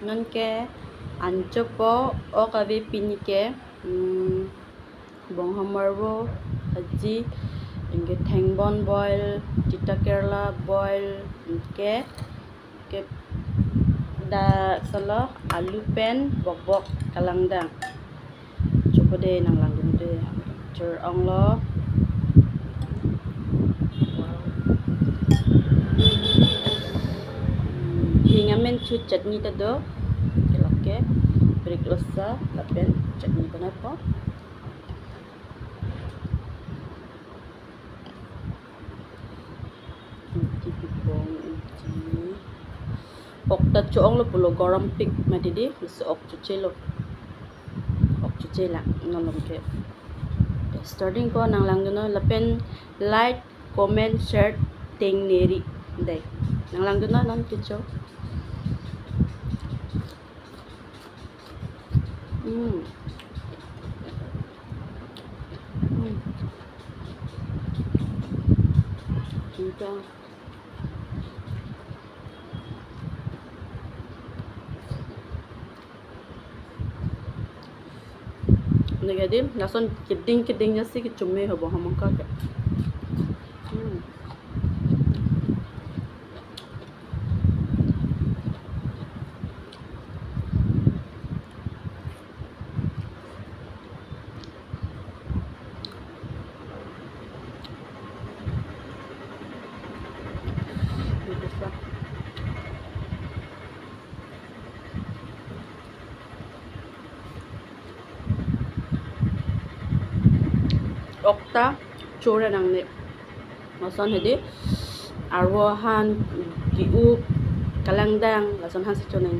non ke ancho po o kabe pinike bong hamarbo haji inge thangbon boil tita kerala boil ke da salo alu pen bok bok kalangdang coba deh nang langgeng deh cer ong lo hingamen chu chutney tado oke break losa lapen chutney banai po ok ta choong lo pulo garam pik madidi so ok chuchelo ok chuchela nolong ke starting ko nang langno lapen like comment share ting neri dai nang langno nan kicho Kita negatif lason keding nya sih kecume hobo hamong ka okta chora nang ne lason hedi arwohan giup kalangdang lason han sichoneng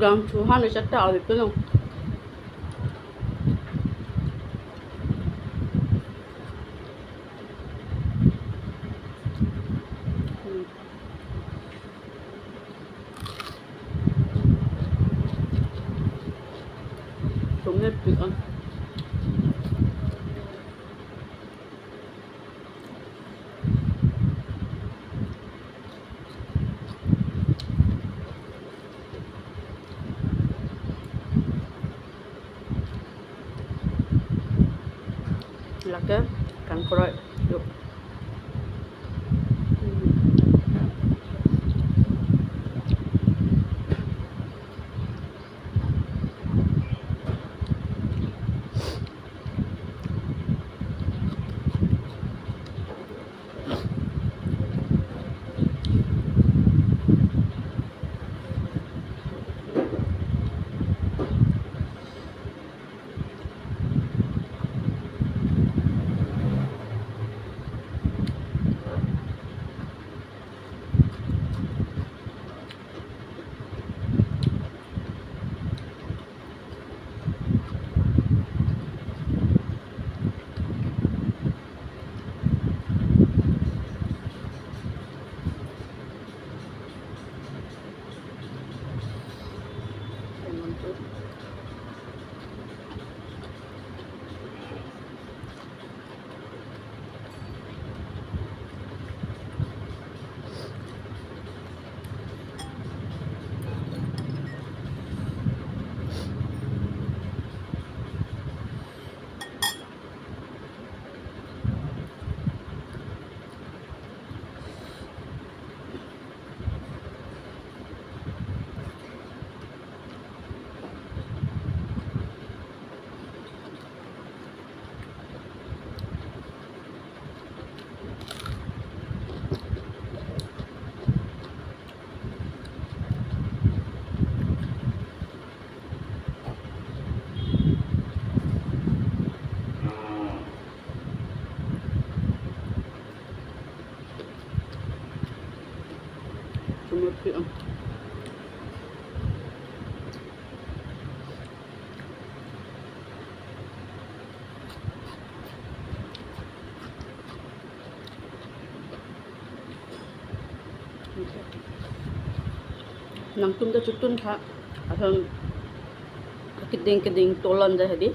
gang chuhan le chatta awi pelong Tunggu pikan laka kan kroy yuk Tumutpi ang nang tunda chutun tha athon keding tolan dah hadi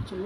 Cumi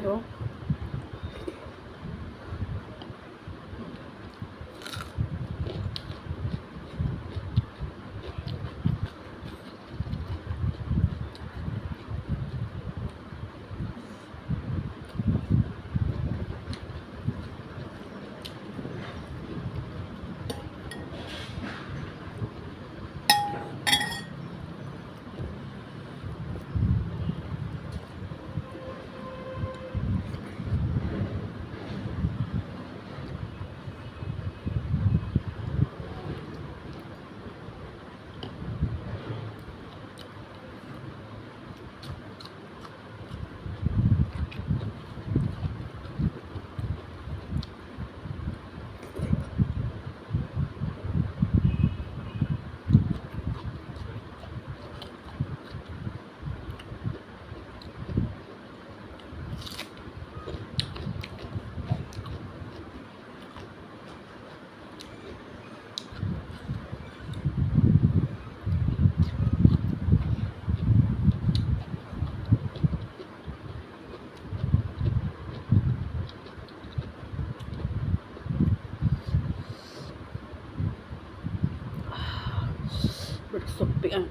bersopi kan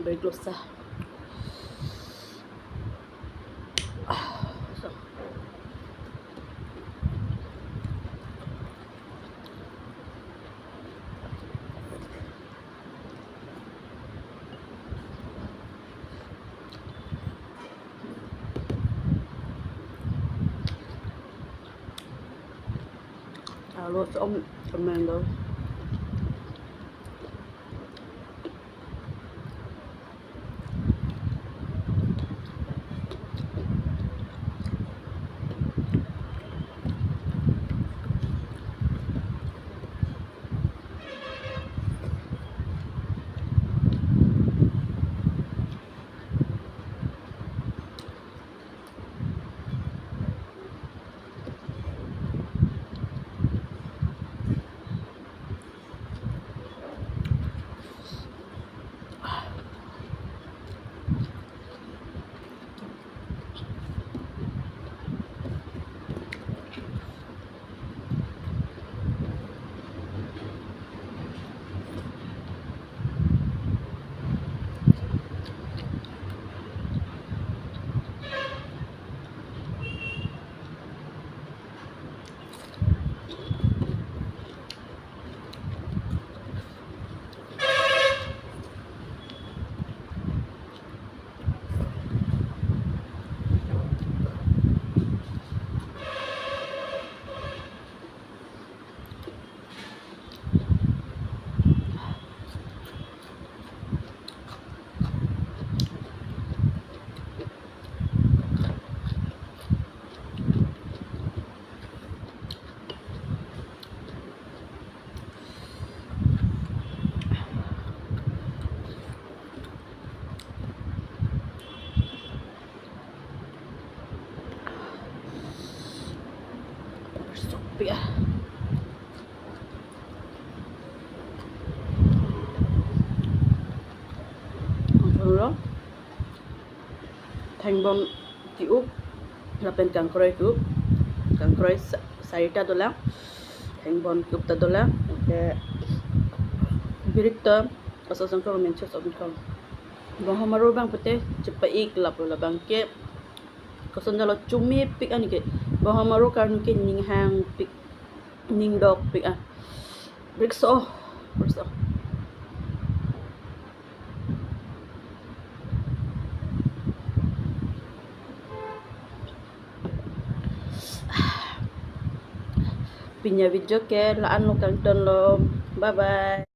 berdosa. So. Halos tremendo. Bersopi ah. Rồi thành bom tiup lapen kangkroy tiup kangkroy sarita dola thành bom tiup ta dola ke birikta asasang ko mencho sabun ko bahwa maru bang pete cepat iklap la bang ke kosan jalo cumi pik ani ke bahwa maru karnu ke ning hang pik ning dog pik ah berso pinya video ke laan lo kang ton lo bye bye.